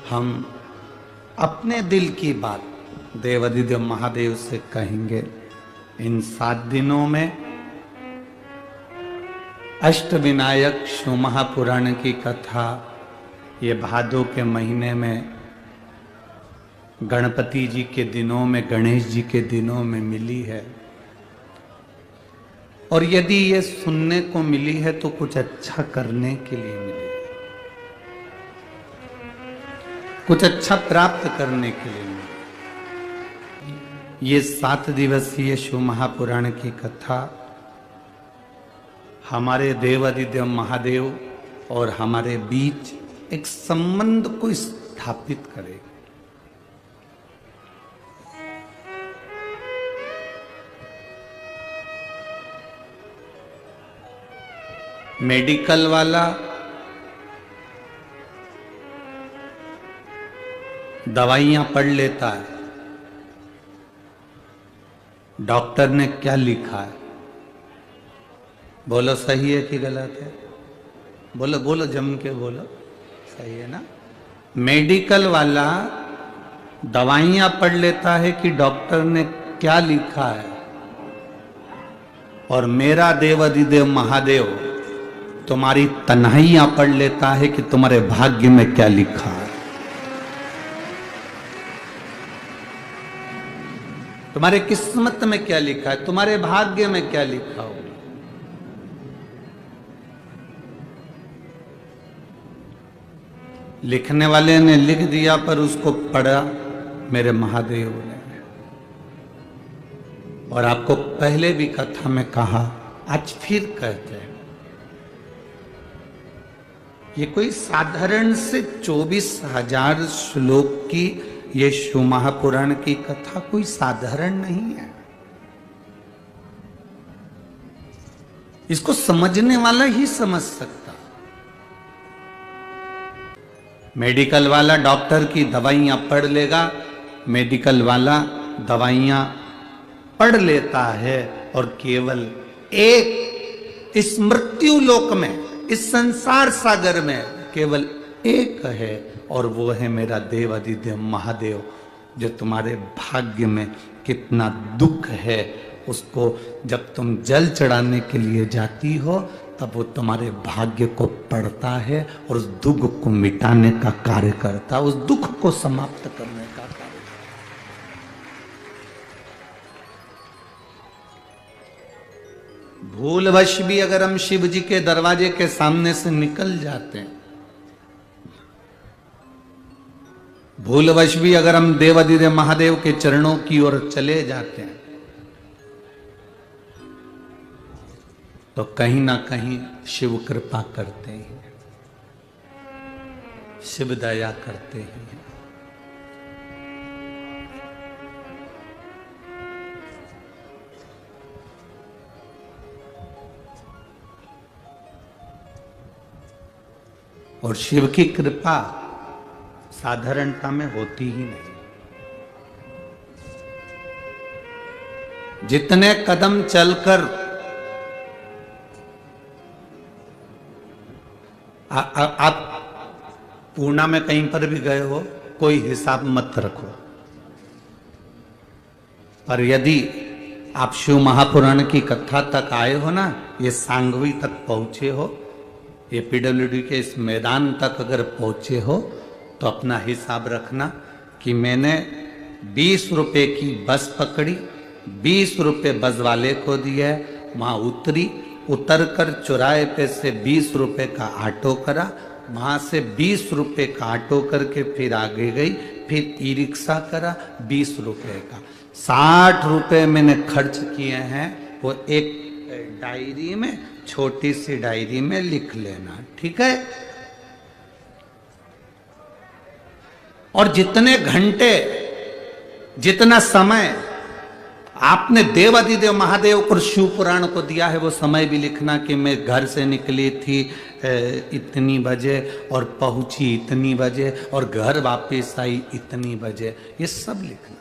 हम अपने दिल की बात देवादिदेव महादेव से कहेंगे। इन 7 दिनों में अष्टविनायक शिव महापुराण की कथा ये भादों के महीने में गणपति जी के दिनों में, गणेश जी के दिनों में मिली है। और यदि ये सुनने को मिली है तो कुछ अच्छा करने के लिए मिली है, कुछ अच्छा प्राप्त करने के लिए मिली। ये 7 दिवसीय शिव महापुराण की कथा हमारे देवादिदेव महादेव और हमारे बीच एक संबंध को स्थापित करेगी। मेडिकल वाला दवाइयां पढ़ लेता है, डॉक्टर ने क्या लिखा है बोलो, सही है कि गलत है? बोलो बोलो, जम के बोलो, सही है ना? मेडिकल वाला दवाइयां पढ़ लेता है कि डॉक्टर ने क्या लिखा है, और मेरा देवादिदेव महादेव तुम्हारी तन्हाइयां पढ़ लेता है कि तुम्हारे भाग्य में क्या लिखा है, तुम्हारे किस्मत में क्या लिखा है, तुम्हारे भाग्य में क्या लिखा हो। लिखने वाले ने लिख दिया पर उसको पढ़ा मेरे महादेव ने। और आपको पहले भी कथा में कहा, आज फिर कहते हैं, ये कोई साधारण से 24,000 श्लोक की ये शिव महापुराण की कथा कोई साधारण नहीं है। इसको समझने वाला ही समझ सकता। मेडिकल वाला डॉक्टर की दवाइयां पढ़ लेगा, मेडिकल वाला दवाइयां पढ़ लेता है, और केवल एक इस मृत्यु लोक में, इस संसार सागर में केवल एक है, और वो है मेरा देवादिदेव महादेव, जो तुम्हारे भाग्य में कितना दुख है उसको जब तुम जल चढ़ाने के लिए जाती हो तब वो तुम्हारे भाग्य को पढ़ता है और उस दुख को मिटाने का कार्य करता है, उस दुख को समाप्त करने का कार्य। भूलवश भी अगर हम शिव जी के दरवाजे के सामने से निकल जाते हैं, भूलवश भी अगर हम देवादिदेव महादेव के चरणों की ओर चले जाते हैं, तो कहीं ना कहीं शिव कृपा करते हैं, शिव दया करते हैं। और शिव की कृपा साधारणता में होती ही नहीं। जितने कदम चलकर आप पूर्णा में कहीं पर भी गए हो, कोई हिसाब मत रखो, पर यदि आप शिव महापुराण की कथा तक आए हो ना, ये सांगवी तक पहुंचे हो, ये पीडब्ल्यूडी के इस मैदान तक अगर पहुंचे हो, तो अपना हिसाब रखना कि मैंने 20 रुपए की बस पकड़ी, 20 रुपए बस वाले को दिए, वहां उतरी, उतरकर चौराहे पे से 20 रुपए का ऑटो करा, वहां से 20 रुपए का ऑटो करके फिर आगे गई, फिर ई रिक्शा करा 20 रुपए का, 60 रुपए मैंने खर्च किए हैं। वो एक डायरी में, छोटी सी डायरी में लिख लेना, ठीक है? और जितने घंटे, जितना समय आपने देवादिदेव महादेव को शिव पुराण को दिया है, वो समय भी लिखना कि मैं घर से निकली थी इतनी बजे और पहुंची इतनी बजे और घर वापस आई इतनी बजे, ये सब लिखना।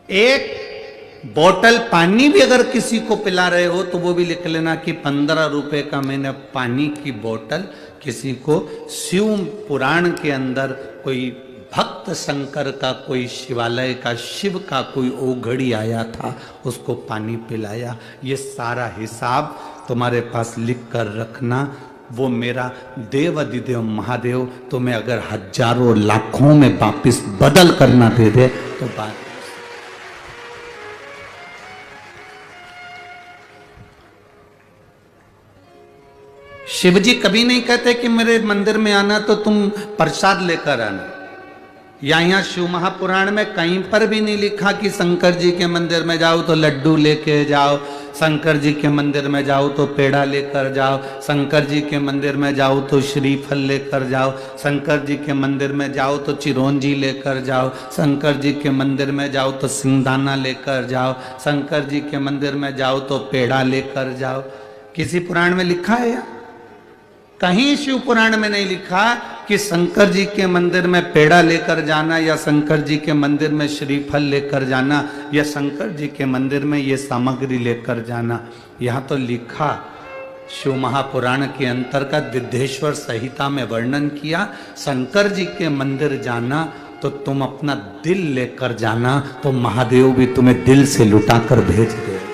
एक बोतल पानी भी अगर किसी को पिला रहे हो तो वो भी लिख लेना कि 15 रुपए का मैंने पानी की बोतल किसी को शिव पुराण के अंदर कोई भक्त शंकर का कोई शिवालय का शिव का कोई ओघड़ी आया था, उसको पानी पिलाया। ये सारा हिसाब तुम्हारे पास लिख कर रखना। वो मेरा देवाधिदेव महादेव तुम्हें अगर हजारों लाखों में वापिस बदल करना दे दे तो बात। शिव जी कभी नहीं कहते कि मेरे मंदिर में आना तो तुम प्रसाद लेकर आना। यहाँ शिव महापुराण में कहीं पर भी नहीं लिखा कि शंकर जी के मंदिर में जाओ तो लड्डू लेके जाओ, शंकर जी के मंदिर में जाओ तो पेड़ा लेकर जाओ, शंकर जी के मंदिर में जाओ तो श्रीफल लेकर जाओ, शंकर जी के मंदिर में जाओ तो चिरौंजी लेकर जाओ, शंकर जी के मंदिर में जाओ तो सिंगदाना लेकर जाओ, शंकर जी के मंदिर में जाओ तो पेड़ा लेकर जाओ। किसी पुराण में लिखा है या कहीं शिव पुराण में नहीं लिखा कि शंकर जी के मंदिर में पेड़ा लेकर जाना या शंकर जी के मंदिर में श्रीफल लेकर जाना या शंकर जी के मंदिर में ये सामग्री लेकर जाना। यहाँ तो लिखा शिव महापुराण के अंतर्गत विद्येश्वर संहिता में वर्णन किया, शंकर जी के मंदिर जाना तो तुम अपना दिल लेकर जाना, तो महादेव भी तुम्हें दिल से लुटा कर भेज देगा।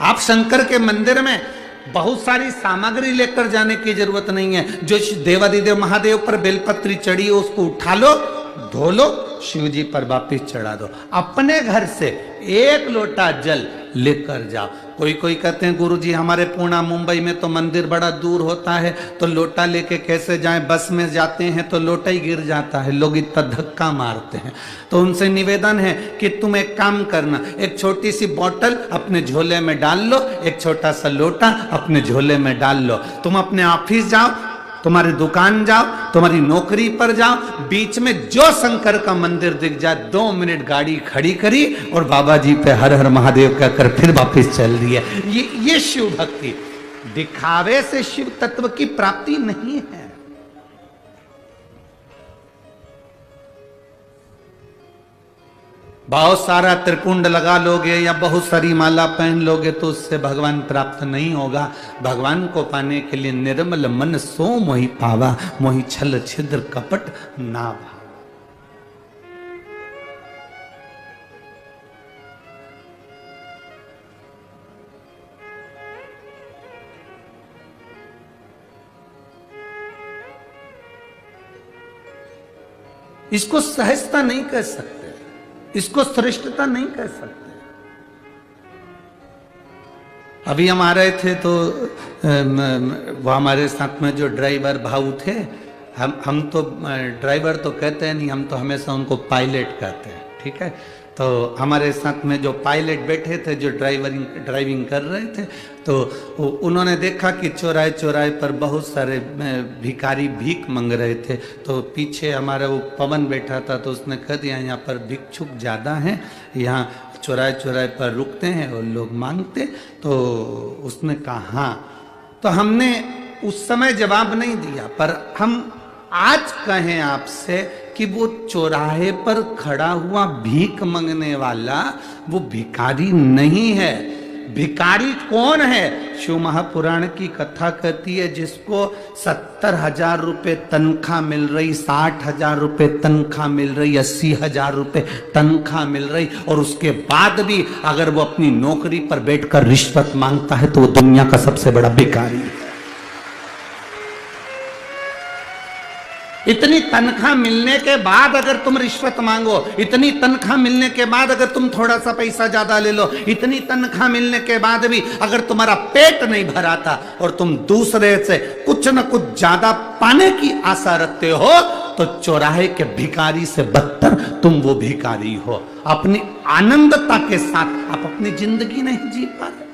आप शंकर के मंदिर में बहुत सारी सामग्री लेकर जाने की जरूरत नहीं है। जो देवाधिदेव महादेव पर बेलपत्री चढ़ी है उसको उठा लो, धो लो, शिव जी पर वापिस चढ़ा दो। अपने घर से एक लोटा जल लेकर जाओ। कोई कोई कहते हैं गुरुजी हमारे पूना मुंबई में तो मंदिर बड़ा दूर होता है तो लोटा लेके कैसे जाएं, बस में जाते हैं तो लोटा ही गिर जाता है, लोग इतना धक्का मारते हैं। तो उनसे निवेदन है कि तुम एक काम करना, एक छोटी सी बोतल अपने झोले में डाल लो, एक छोटा सा लोटा अपने झोले में डाल लो। तुम अपने ऑफिस जाओ, तुम्हारी दुकान जाओ, तुम्हारी नौकरी पर जाओ, बीच में जो शंकर का मंदिर दिख जाए 2 मिनट गाड़ी खड़ी करी और बाबा जी पे हर हर महादेव कहकर फिर वापस चल रही है। ये शिव भक्ति। दिखावे से शिव तत्व की प्राप्ति नहीं है। बहुत सारा त्रिपुंड लगा लोगे या बहुत सारी माला पहन लोगे तो उससे भगवान प्राप्त नहीं होगा। भगवान को पाने के लिए निर्मल मन सो मोहि पावा, मोहि छल छिद्र कपट ना भावा। इसको सहजता नहीं कह सकते, इसको श्रेष्ठता नहीं कह सकते। अभी हम आ रहे थे तो वो हमारे साथ में जो ड्राइवर भाऊ थे, हम तो ड्राइवर तो कहते हैं नहीं, हम तो हमेशा उनको पायलट कहते हैं, ठीक है। तो हमारे साथ में जो पायलट बैठे थे जो ड्राइविंग कर रहे थे, तो उन्होंने देखा कि चौराहे चौराहे पर बहुत सारे भिखारी भीख मांग रहे थे। तो पीछे हमारा वो पवन बैठा था तो उसने कह दिया यहाँ पर भिक्षुक ज़्यादा हैं, यहाँ चौराहे चौराहे पर रुकते हैं और लोग मांगते। तो उसने कहा हाँ। तो हमने उस समय जवाब नहीं दिया, पर हम आज कहें आपसे कि वो चौराहे पर खड़ा हुआ भीख मांगने वाला वो भिखारी नहीं है। भिखारी कौन है? शिव महापुराण की कथा कहती है जिसको 70,000 रुपए तनख्वाह मिल रही, 60,000 रुपए तनख्वाह मिल रही, 80,000 रुपए तनख्वाह मिल रही, और उसके बाद भी अगर वो अपनी नौकरी पर बैठकर रिश्वत मांगता है तो वो दुनिया का सबसे बड़ा भिखारी है। इतनी तनख्वाह मिलने के बाद अगर तुम रिश्वत मांगो, इतनी तनख्वाह मिलने के बाद अगर तुम थोड़ा सा पैसा ज्यादा ले लो, इतनी तनख्वाह मिलने के बाद भी अगर तुम्हारा पेट नहीं भराता और तुम दूसरे से कुछ न कुछ ज्यादा पाने की आशा रखते हो तो चौराहे के भिखारी से बदतर तुम वो भिखारी हो। अपनी आनंदता के साथ आप अपनी जिंदगी नहीं जी पा रहे।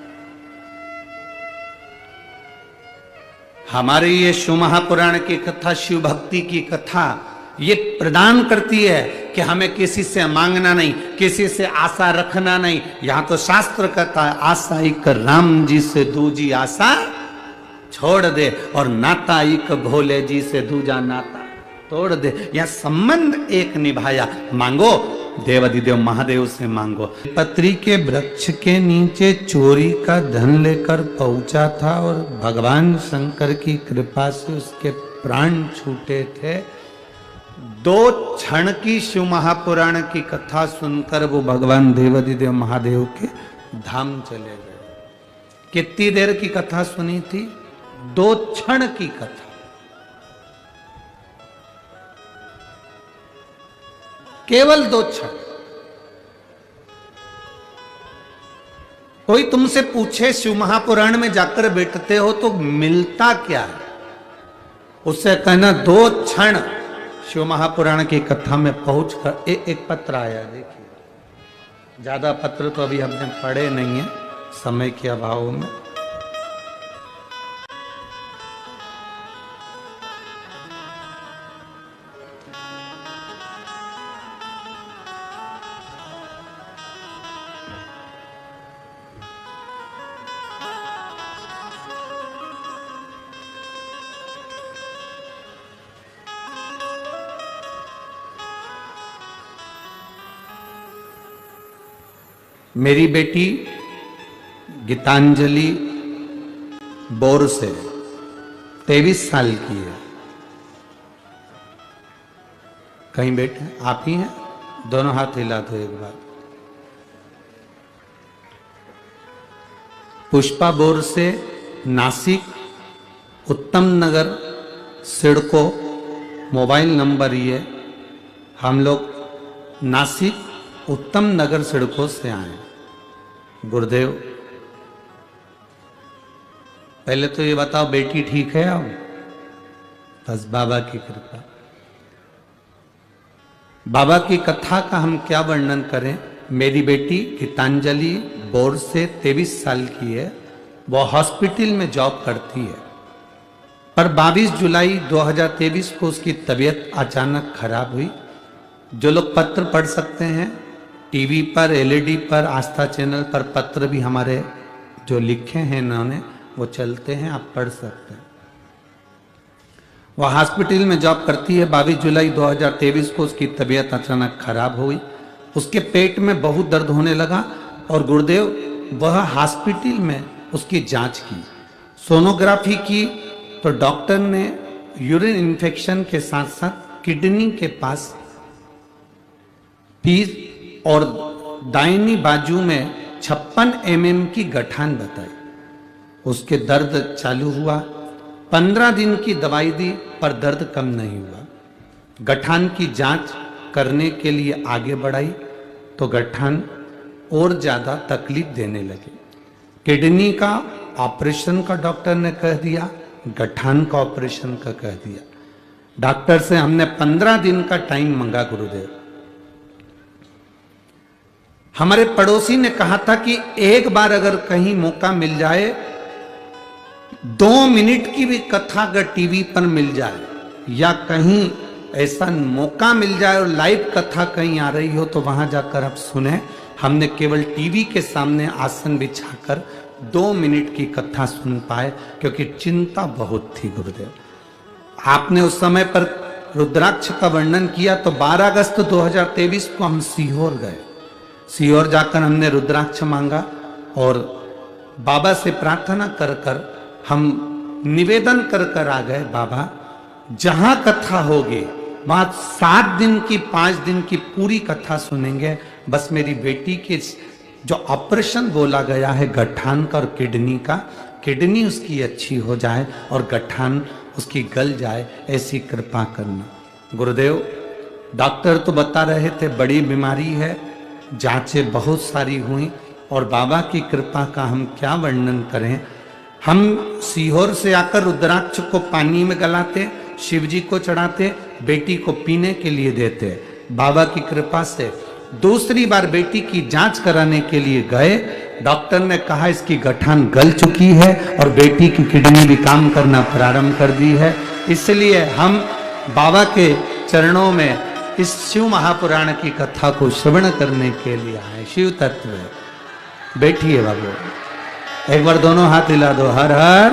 हमारे ये शिव महापुराण की कथा, शिव भक्ति की कथा ये प्रदान करती है कि हमें किसी से मांगना नहीं, किसी से आशा रखना नहीं। यहां तो शास्त्र कहता है आशा एक राम जी से दूजी आशा छोड़ दे और नाता एक भोले जी से दूजा नाता तोड़ दे। यह संबंध एक निभाया, मांगो देवाधिदेव महादेव से मांगो। पत्री के वृक्ष के नीचे चोरी का धन लेकर पहुंचा था और भगवान शंकर की कृपा से उसके प्राण छूटे थे। दो क्षण की शिव महापुराण की कथा सुनकर वो भगवान देवाधिदेव महादेव के धाम चले गए। कितनी देर की कथा सुनी थी? 2 क्षण की कथा। केवल 2 क्षण। कोई तुमसे पूछे शिव महापुराण में जाकर बैठते हो तो मिलता क्या है, उससे कहना 2 क्षण शिव महापुराण की कथा में पहुंचकर। एक पत्र आया, देखिए। ज्यादा पत्र तो अभी हमने पढ़े नहीं है समय के अभाव में। मेरी बेटी गीतांजलि बोर से 23 साल की है। कहीं बैठे? आप ही हैं? दोनों हाथ हिला दो एक बार। पुष्पा बोर से नासिक उत्तम नगर सिडको, मोबाइल नंबर ये। हम लोग नासिक उत्तम नगर सिडको से आए। गुरुदेव, पहले तो ये बताओ बेटी ठीक है? अब बस बाबा की कृपा। बाबा की कथा का हम क्या वर्णन करें। मेरी बेटी गीतांजलि बोर से 23 साल की है। वो हॉस्पिटल में जॉब करती है, पर 22 जुलाई 2023 को उसकी तबीयत अचानक खराब हुई। जो लोग पत्र पढ़ सकते हैं, टीवी पर, एलईडी पर, आस्था चैनल पर पत्र भी हमारे जो लिखे हैं इन्होंने वो चलते हैं, आप पढ़ सकते हैं। वह हॉस्पिटल में जॉब करती है। 22 जुलाई 2023 को उसकी तबीयत अचानक खराब हुई। उसके पेट में बहुत दर्द होने लगा और गुरुदेव वह हॉस्पिटल में उसकी जांच की, सोनोग्राफी की, तो डॉक्टर ने यूरिन इन्फेक्शन के साथ साथ किडनी के पास पीस और दाहिनी बाजू में 56 mm की गठान बताई। उसके दर्द चालू हुआ। 15 दिन की दवाई दी पर दर्द कम नहीं हुआ। गठान की जांच करने के लिए आगे बढ़ाई तो गठान और ज्यादा तकलीफ देने लगी। किडनी का ऑपरेशन का डॉक्टर ने कह दिया, गठान का ऑपरेशन का कह दिया। डॉक्टर से हमने 15 दिन का टाइम मांगा। गुरुदेव, हमारे पड़ोसी ने कहा था कि एक बार अगर कहीं मौका मिल जाए, 2 मिनट की भी कथा अगर टीवी पर मिल जाए या कहीं ऐसा मौका मिल जाए और लाइव कथा कहीं आ रही हो तो वहां जाकर आप सुने। हमने केवल टीवी के सामने आसन बिछाकर 2 मिनट की कथा सुन पाए, क्योंकि चिंता बहुत थी। गुरुदेव, आपने उस समय पर रुद्राक्ष का वर्णन किया तो 12 अगस्त 2023 को हम सीहोर गए। सीहोर जाकर हमने रुद्राक्ष मांगा और बाबा से प्रार्थना कर कर हम निवेदन कर कर आ गए, बाबा जहां कथा होगी वहां 7 दिन की 5 दिन की पूरी कथा सुनेंगे। बस मेरी बेटी के जो ऑपरेशन बोला गया है गठान का और किडनी का, किडनी उसकी अच्छी हो जाए और गठान उसकी गल जाए, ऐसी कृपा करना। गुरुदेव, डॉक्टर तो बता रहे थे बड़ी बीमारी है, जांचें बहुत सारी हुई और बाबा की कृपा का हम क्या वर्णन करें। हम सीहोर से आकर रुद्राक्ष को पानी में गलाते, शिव जी को चढ़ाते, बेटी को पीने के लिए देते। बाबा की कृपा से दूसरी बार बेटी की जांच कराने के लिए गए। डॉक्टर ने कहा इसकी गठान गल चुकी है और बेटी की किडनी भी काम करना प्रारंभ कर दी है। इसलिए हम बाबा के चरणों में इस शिव महापुराण की कथा को श्रवण करने के लिए आए। शिव तत्व। बैठिए बाबू, एक बार दोनों हाथ हिला दो। हर हर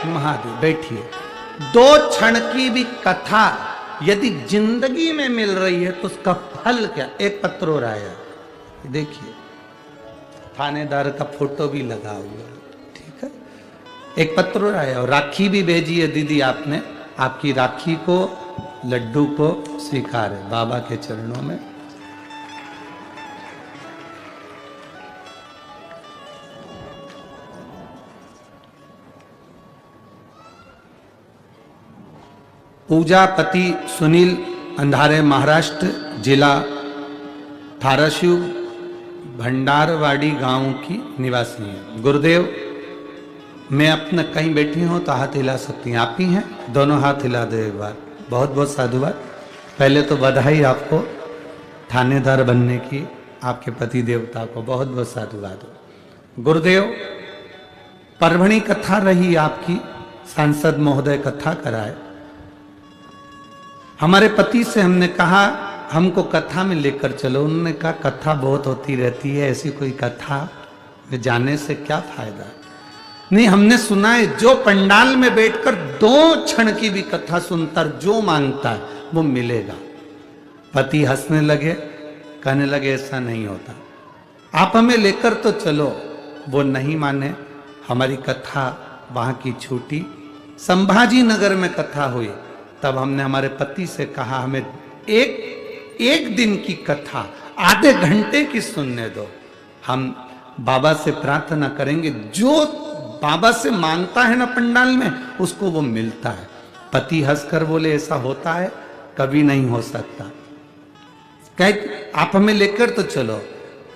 महादेव। बैठिए। 2 क्षण की भी कथा यदि जिंदगी में मिल रही है तो उसका फल क्या। एक पत्र और आया, देखिए, थानेदार का फोटो भी लगा हुआ, ठीक है। एक पत्र और आया और राखी भी भेजी है दीदी आपने। आपकी राखी को लड्डू को स्वीकारे बाबा के चरणों में। पूजापति सुनील अंधारे, महाराष्ट्र, जिला धाराशिव भंडारवाड़ी गांव की निवासी हैं। गुरुदेव, मैं अपना कहीं बैठी हूं तो हाथ हिला सकती हैं, आप ही हैं, दोनों हाथ हिला दो एक बार। बहुत बहुत साधुवाद। पहले तो बधाई आपको थानेदार बनने की, आपके पति देवता को बहुत बहुत साधुवाद। गुरुदेव, परभणी कथा रही आपकी, सांसद महोदय कथा कराए। हमारे पति से हमने कहा हमको कथा में लेकर चलो, उन्होंने कहा कथा बहुत होती रहती है, ऐसी कोई कथा में जाने से क्या फायदा। नहीं, हमने सुना है जो पंडाल में बैठकर 2 क्षण की भी कथा सुनकर जो मांगता है वो मिलेगा। पति हंसने लगे, कहने लगे ऐसा नहीं होता, आप हमें लेकर तो चलो। वो नहीं माने, हमारी कथा वहां की छूटी। संभाजी नगर में कथा हुई, तब हमने हमारे पति से कहा हमें एक दिन की कथा आधे घंटे की सुनने दो, हम बाबा से प्रार्थना करेंगे। जो बाबा से मांगता है ना पंडाल में, उसको वो मिलता है। पति हंसकर बोले ऐसा होता है, कभी नहीं हो सकता। कहे आप हमें लेकर तो चलो।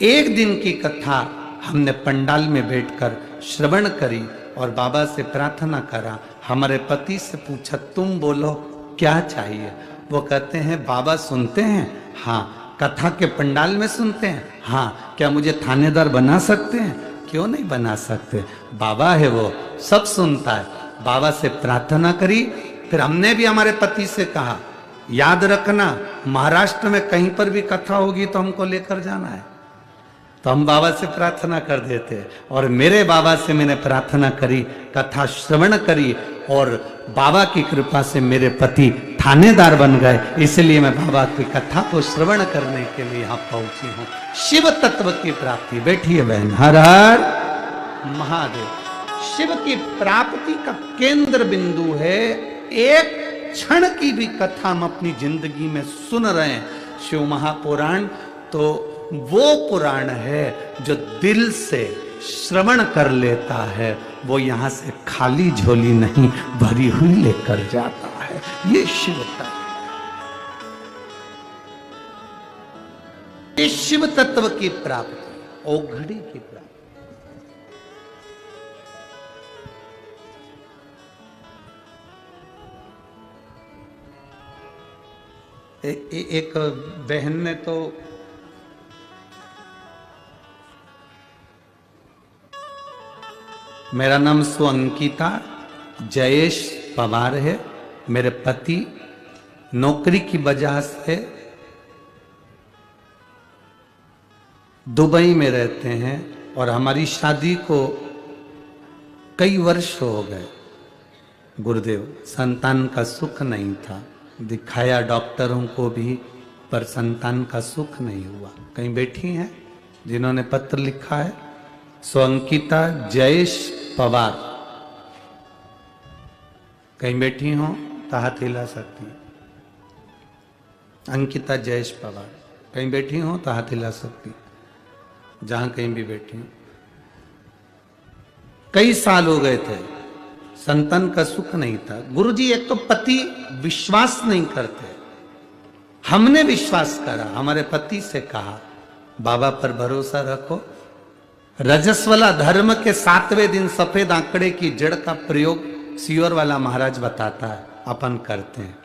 एक दिन की कथा हमने पंडाल में बैठकर श्रवण करी और बाबा से प्रार्थना करा। हमारे पति से पूछा तुम बोलो क्या चाहिए। वो कहते हैं बाबा सुनते हैं? हाँ। कथा के पंडाल में सुनते हैं? हाँ। क्या मुझे थानेदार बना सकते हैं? क्यों नहीं बना सकते, बाबा है वो, सब सुनता है। बाबा से प्रार्थना करी। फिर हमने भी हमारे पति से कहा याद रखना महाराष्ट्र में कहीं पर भी कथा होगी तो हमको लेकर जाना है। तो हम बाबा से प्रार्थना कर देते। और मेरे बाबा से मैंने प्रार्थना करी, कथा श्रवण करी और बाबा की कृपा से मेरे पति थानेदार बन गए। इसलिए मैं बाबा की कथा को श्रवण करने के लिए यहाँ पहुंची हूँ। शिव तत्व की प्राप्ति। बैठिए बहन। हर हर महादेव। शिव की प्राप्ति का केंद्र बिंदु है। एक क्षण की भी कथा हम अपनी जिंदगी में सुन रहे हैं। शिव महापुराण तो वो पुराण है जो दिल से श्रवण कर लेता है, वो यहां से खाली झोली नहीं भरी हुई लेकर जाता है। ये शिव तत्व, ये शिव तत्व की प्राप्ति, औघड़ी की प्राप्ति। एक बहन ने तो मेरा नाम सुअंकिता जयेश पवार है। मेरे पति नौकरी की वजह से दुबई में रहते हैं और हमारी शादी को कई वर्ष हो गए। गुरुदेव, संतान का सुख नहीं था, दिखाया डॉक्टरों को भी, पर संतान का सुख नहीं हुआ। कहीं बैठी हैं जिन्होंने पत्र लिखा है, सुअंकिता जयेश पवार, कहीं बैठी हो तो हाथ हिला सकती हैं। अंकिता जयेश पवार, कहीं बैठी हो तो हाथ हिला सकती हैं, जहां कहीं भी बैठी हो। कई साल हो गए थे, संतान का सुख नहीं था। गुरुजी, एक तो पति विश्वास नहीं करते, हमने विश्वास करा, हमारे पति से कहा बाबा पर भरोसा रखो। रजस्वला धर्म के 7वें दिन सफेद आंकड़े की जड़ का प्रयोग सीवर वाला महाराज बताता है, अपन करते हैं।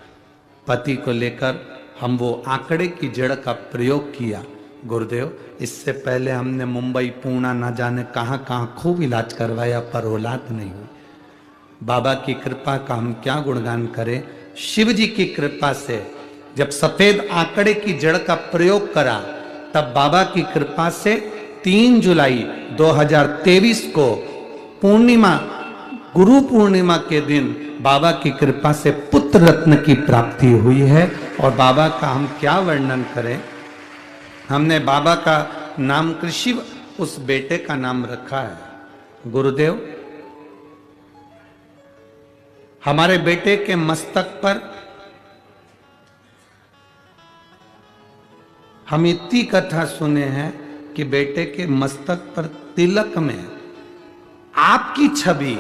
पति को लेकर हम वो आंकड़े की जड़ का प्रयोग किया। गुरुदेव, इससे पहले हमने मुंबई, पूना, ना जाने कहां कहां खूब इलाज करवाया, पर औलाद नहीं हुई। बाबा की कृपा का हम क्या गुणगान करें। शिव जी की कृपा से जब सफेद आंकड़े की जड़ का प्रयोग करा, तब बाबा की कृपा से 3 जुलाई 2023 को पूर्णिमा, गुरु पूर्णिमा के दिन बाबा की कृपा से पुत्र रत्न की प्राप्ति हुई है। और बाबा का हम क्या वर्णन करें। हमने बाबा का नाम कृषि उस बेटे का नाम रखा है। गुरुदेव, हमारे बेटे के मस्तक पर हम इतनी कथा सुने हैं कि बेटे के मस्तक पर तिलक में आपकी छवि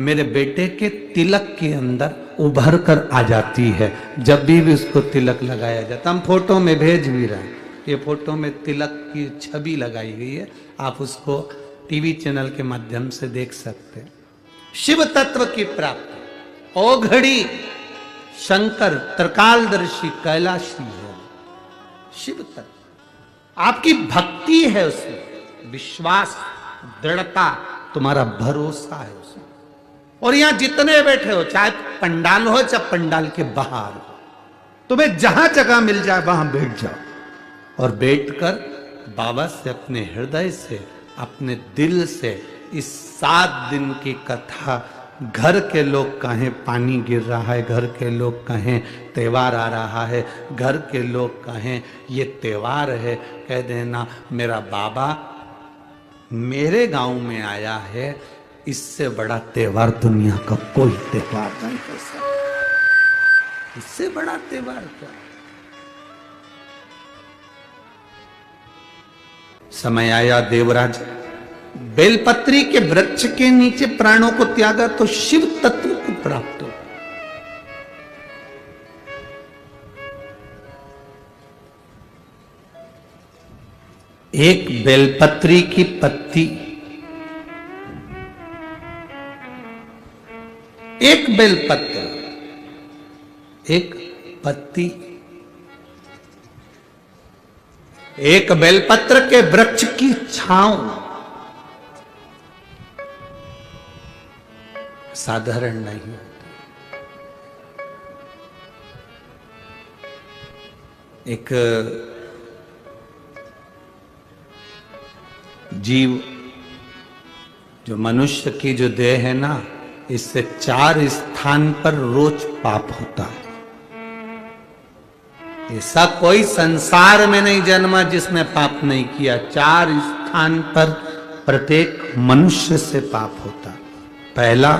मेरे बेटे के तिलक के अंदर उभर कर आ जाती है। जब भी उसको तिलक लगाया जाता, हम फोटो में भेज भी रहे हैं, ये फोटो में तिलक की छवि लगाई गई है, आप उसको टीवी चैनल के माध्यम से देख सकते हैं। शिव तत्व की प्राप्ति, ओ घड़ी शंकर त्रिकालदर्शी कैलाशी है। शिव तत्व आपकी भक्ति है, उसमें विश्वास, दृढ़ता, तुम्हारा भरोसा है उसमें। और यहां जितने बैठे हो, चाहे पंडाल हो चाहे पंडाल के बाहर हो, तुम्हें जहां जगह मिल जाए वहां बैठ जाओ और बैठकर बाबा से अपने हृदय से, अपने दिल से इस 7 दिन की कथा, घर के लोग कहें पानी गिर रहा है, घर के लोग कहें त्योहार आ रहा है, घर के लोग कहें ये त्योहार है, कह देना मेरा बाबा मेरे गांव में आया है, इससे बड़ा त्योहार दुनिया का कोई त्योहार नहीं हो सकता। इससे बड़ा त्योहार क्या? समय आया देवराज बेलपत्री के वृक्ष के नीचे प्राणों को त्यागा तो शिव तत्व को प्राप्त हो। एक बेलपत्री की पत्ती, एक बेलपत्र, एक पत्ती, एक बेलपत्र के वृक्ष की छांव साधारण नहीं होती। एक जीव, जो मनुष्य की जो देह है ना, इससे 4 स्थान पर रोज पाप होता है। ऐसा कोई संसार में नहीं जन्मा जिसने पाप नहीं किया। 4 स्थान पर प्रत्येक मनुष्य से पाप होता। पहला,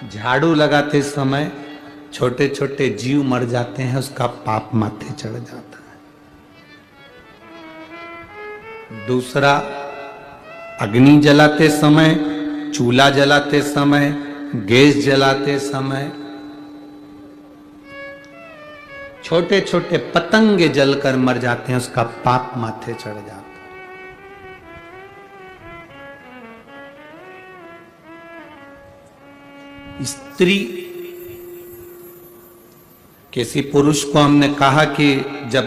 झाड़ू लगाते समय छोटे छोटे जीव मर जाते हैं, उसका पाप माथे चढ़ जाता है। दूसरा, अग्नि जलाते समय, चूल्हा जलाते समय, गैस जलाते समय छोटे छोटे पतंगे जलकर मर जाते हैं, उसका पाप माथे चढ़ जाता है। स्त्री, किसी पुरुष को हमने कहा कि जब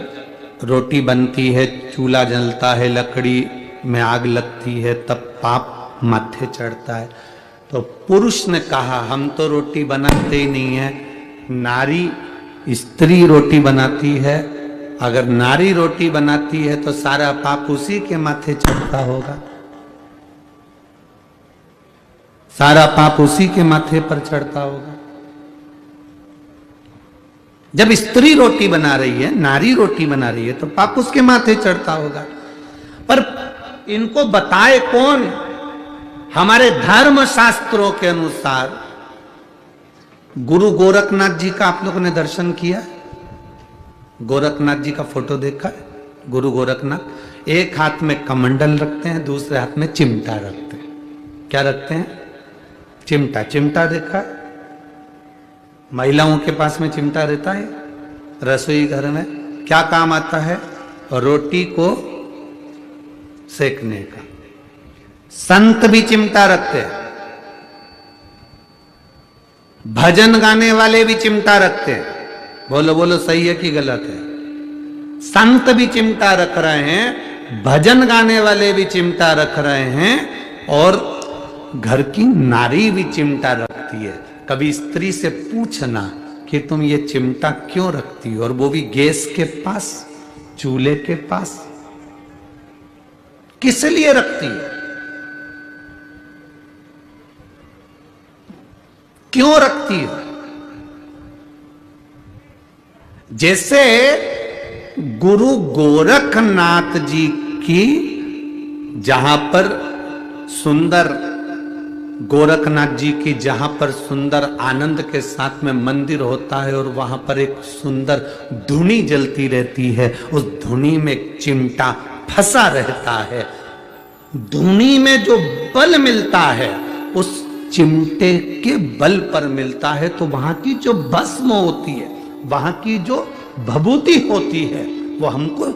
रोटी बनती है, चूल्हा जलता है, लकड़ी में आग लगती है, तब पाप माथे चढ़ता है। तो पुरुष ने कहा हम तो रोटी बनाते ही नहीं है, नारी स्त्री रोटी बनाती है। अगर नारी रोटी बनाती है तो सारा पाप उसी के माथे चढ़ता होगा, सारा पाप उसी के माथे पर चढ़ता होगा। जब स्त्री रोटी बना रही है, नारी रोटी बना रही है, तो पाप उसके माथे चढ़ता होगा। पर इनको बताए कौन? हमारे धर्म शास्त्रों के अनुसार गुरु गोरखनाथ जी का आप लोगों ने दर्शन किया? गोरखनाथ जी का फोटो देखा है? गुरु गोरखनाथ एक हाथ में कमंडल रखते हैं, दूसरे हाथ में चिमटा रखते हैं। क्या रखते हैं? चिमटा। चिमटा देखा है? महिलाओं के पास में चिमटा रहता है रसोई घर में। क्या काम आता है? रोटी को सेकने का। संत भी चिमटा रखते हैं, भजन गाने वाले भी चिमटा रखते हैं। बोलो बोलो, सही है कि गलत है? संत भी चिमटा रख रहे हैं, भजन गाने वाले भी चिमटा रख रहे हैं, और घर की नारी भी चिमटा रखती है। कभी स्त्री से पूछना कि तुम ये चिमटा क्यों रखती हो, और वो भी गैस के पास, चूल्हे के पास, किस लिए रखती है? क्यों रखती है? जैसे गुरु गोरखनाथ जी की जहां पर सुंदर गोरखनाथ जी की जहां पर सुंदर आनंद के साथ में मंदिर होता है और वहां पर एक सुंदर धुनी जलती रहती है, उस धुनी में एक चिमटा फंसा रहता है। धुनी में जो बल मिलता है उस चिमटे के बल पर मिलता है। तो वहां की जो भस्म होती है, वहां की जो भभूति होती है, वो हमको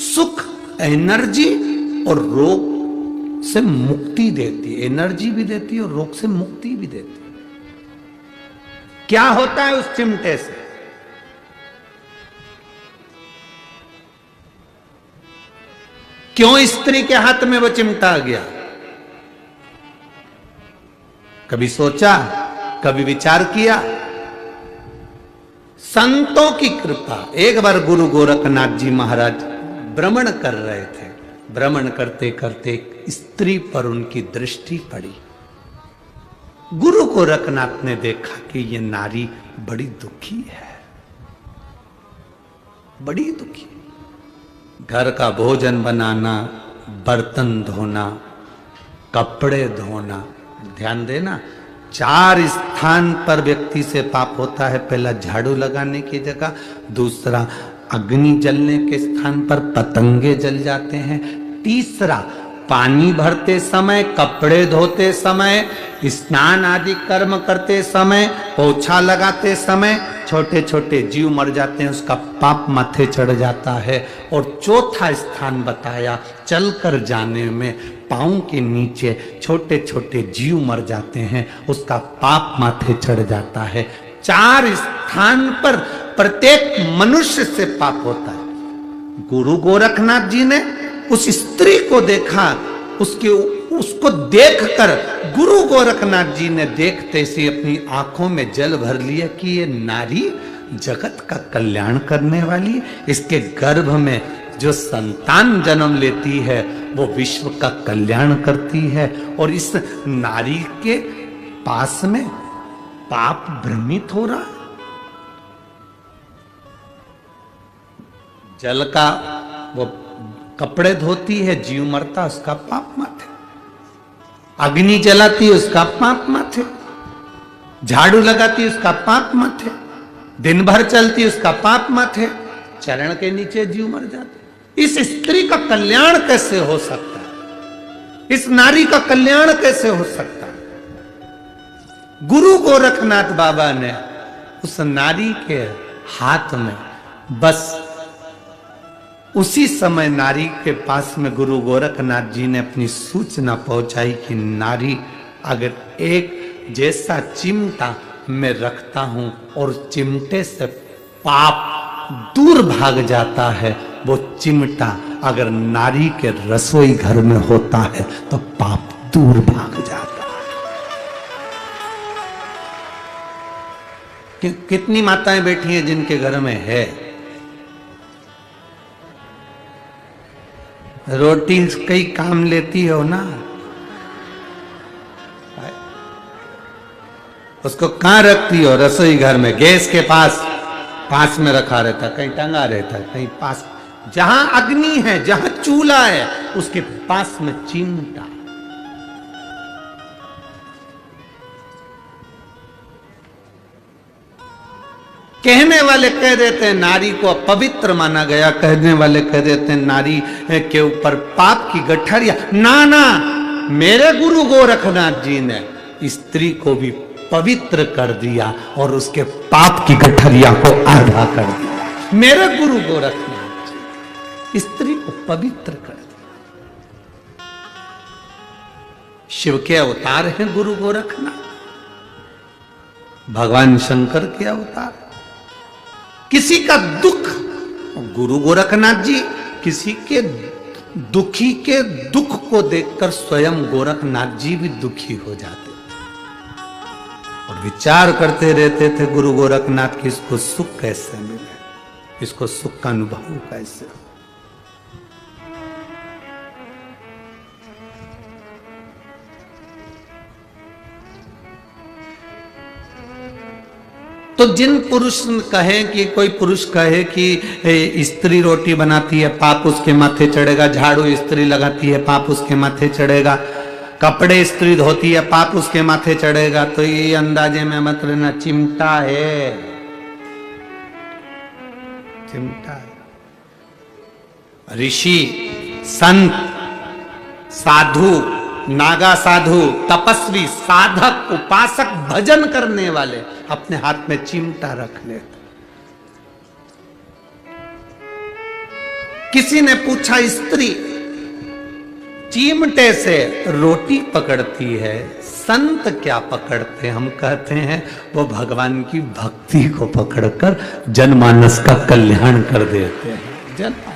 सुख, एनर्जी और रोग से मुक्ति देती है। एनर्जी भी देती है और रोग से मुक्ति भी देती है। क्या होता है उस चिमटे से? क्यों स्त्री के हाथ में वो चिमटा गया? कभी सोचा, कभी विचार किया? संतों की कृपा। एक बार गुरु गोरखनाथ जी महाराज भ्रमण कर रहे थे। भ्रमण करते करते एक स्त्री पर उनकी दृष्टि पड़ी। गुरु गोरखनाथ ने देखा कि ये नारी बड़ी दुखी है, बड़ी दुखी। घर का भोजन बनाना, बर्तन धोना, कपड़े धोना। ध्यान देना, 4 स्थान पर व्यक्ति से पाप होता है। पहला, झाड़ू लगाने की जगह। दूसरा, अग्नि जलने के स्थान पर पतंगे जल जाते हैं। तीसरा, पानी भरते समय, कपड़े धोते समय, स्नान आदि कर्म करते समय, पोछा लगाते समय छोटे छोटे जीव मर जाते हैं, उसका पाप माथे चढ़ जाता है। और चौथा स्थान बताया, चलकर जाने में पांव के नीचे छोटे छोटे जीव मर जाते हैं, उसका पाप माथे चढ़ जाता है। 4 स्थान पर प्रत्येक मनुष्य से पाप होता है। गुरु गोरखनाथ जी ने उस स्त्री को देखा, उसको देखकर गुरु गोरखनाथ जी ने देखते से अपनी आंखों में जल भर लिया कि ये नारी जगत का कल्याण करने वाली, इसके गर्भ में जो संतान जन्म लेती है वो विश्व का कल्याण करती है। और इस नारी के पास में पाप भ्रमित हो रहा। जल का वो कपड़े धोती है, जीव मरता, उसका पाप माथे। अग्नि जलाती है, उसका पाप माथे। झाड़ू लगाती है, उसका पाप माथे। दिन भर चलती है, उसका पाप माथे। चरण के नीचे जीव मर जाते। इस स्त्री का कल्याण कैसे हो सकता है? इस नारी का कल्याण कैसे हो सकता है? गुरु गोरखनाथ बाबा ने उस नारी के हाथ में बस उसी समय नारी के पास में गुरु गोरखनाथ जी ने अपनी सूचना पहुंचाई कि नारी, अगर एक जैसा चिमटा मैं रखता हूं और चिमटे से पाप दूर भाग जाता है, वो चिमटा अगर नारी के रसोई घर में होता है तो पाप दूर भाग जाता है। कितनी माताएं बैठी हैं जिनके घर में है रोटी, कई काम लेती हो ना, उसको कहां रखती हो? रसोई घर में, गैस के पास में रखा रहता, कहीं टंगा रहता है, कहीं पास, जहां अग्नि है, जहां चूल्हा है, उसके पास में चिमटा। कहने वाले कह देते हैं नारी को अपवित्र माना गया, कहने वाले कह देते हैं नारी के ऊपर पाप की गठरिया। ना, मेरे गुरु गोरखनाथ जी ने स्त्री को भी पवित्र कर दिया और उसके पाप की गठरिया को आधा कर दिया। मेरे गुरु गोरखनाथ जी स्त्री को पवित्र कर दिया। शिव के अवतार हैं गुरु गोरखनाथ, भगवान शंकर के अवतार। किसी का दुख, गुरु गोरखनाथ जी किसी के दुखी के दुख को देखकर स्वयं गोरखनाथ जी भी दुखी हो जाते थे और विचार करते रहते थे गुरु गोरखनाथ की इसको सुख कैसे मिले, इसको सुख का अनुभव कैसे हो। तो जिन पुरुष कहे कि कोई पुरुष कहे कि स्त्री रोटी बनाती है पाप उसके माथे चढ़ेगा, झाड़ू स्त्री लगाती है पाप उसके माथे चढ़ेगा, कपड़े इस्त्री धोती है, पाप उसके माथे चढ़ेगा, तो ये अंदाजे में मत लेना चिमटा है, चिमटा है। ऋषि, संत, साधु, नागा साधु, तपस्वी, साधक, उपासक, भजन करने वाले अपने हाथ में चिमटा रख लेते। किसी ने पूछा, स्त्री चिमटे से रोटी पकड़ती है, संत क्या पकड़ते? हम कहते हैं वो भगवान की भक्ति को पकड़कर जनमानस का कल्याण कर देते हैं। जनमानस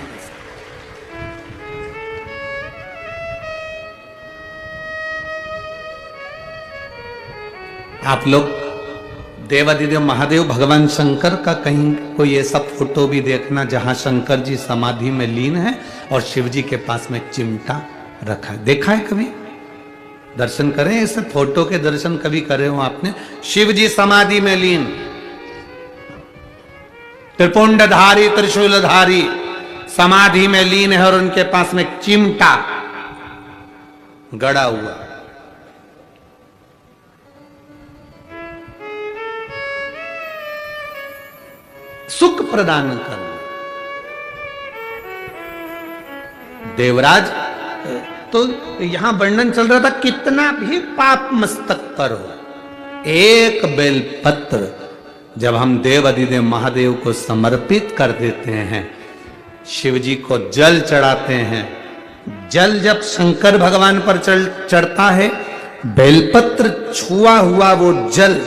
आप लोग देवादिदेव महादेव भगवान शंकर का कहीं कोई ऐसा फोटो भी देखना जहां शंकर जी समाधि में लीन है और शिव जी के पास में चिमटा रखा है, देखा है कभी? दर्शन करें, ऐसे फोटो के दर्शन कभी करे हो आपने? शिव जी समाधि में लीन, त्रिपुंडधारी त्रिशूलधारी समाधि में लीन है और उनके पास में चिमटा गड़ा हुआ। सुख प्रदान करना। देवराज तो यहां वर्णन चल रहा था, कितना भी पाप मस्तक पर हो, एक बेलपत्र जब हम देव अधिदेव महादेव को समर्पित कर देते हैं, शिव जी को जल चढ़ाते हैं, जल जब शंकर भगवान पर चढ़ता है, बेलपत्र छुआ हुआ वो जल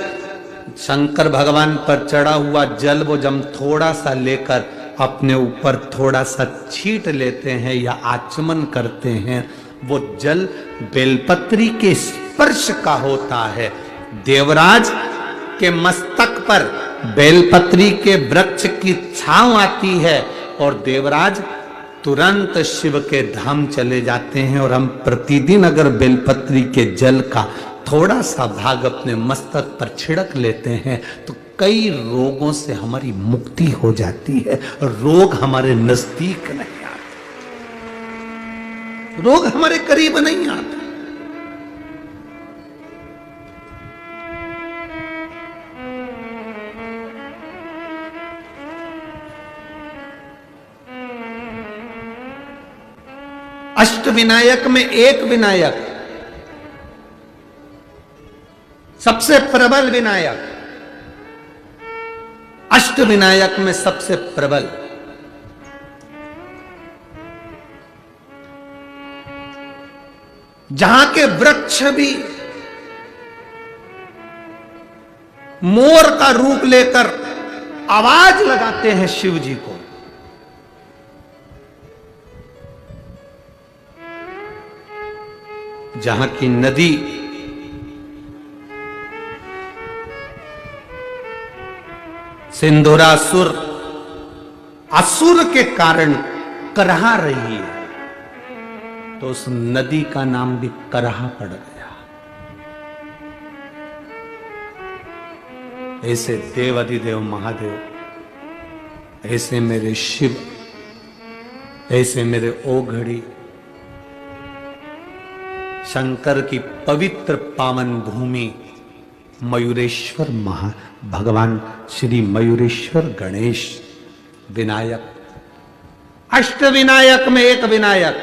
शंकर भगवान पर चढ़ा हुआ जल वो जब थोड़ा सा लेकर अपने ऊपर थोड़ा सा छींट लेते हैं या आचमन करते हैं, वो जल बेलपत्री के स्पर्श का होता है। देवराज के मस्तक पर बेलपत्री के वृक्ष की छांव आती है और देवराज तुरंत शिव के धाम चले जाते हैं। और हम प्रतिदिन अगर बेलपत्री के जल का थोड़ा सा भाग अपने मस्तक पर छिड़क लेते हैं तो कई रोगों से हमारी मुक्ति हो जाती है। रोग हमारे नजदीक नहीं आते, रोग हमारे करीब नहीं आते। अष्टविनायक में एक विनायक, सबसे प्रबल विनायक, अष्टविनायक में सबसे प्रबल, जहां के वृक्ष भी मोर का रूप लेकर आवाज लगाते हैं शिव जी को। जहां की नदी सिंधुरासुर असुर के कारण करहा रही है, तो उस नदी का नाम भी करहा पड़ गया। ऐसे देव अधिदेव महादेव, ऐसे मेरे शिव, ऐसे मेरे ओघड़ी, शंकर की पवित्र पावन भूमि मयूरेश्वर भगवान श्री मयूरेश्वर गणेश विनायक, अष्टविनायक में एक विनायक,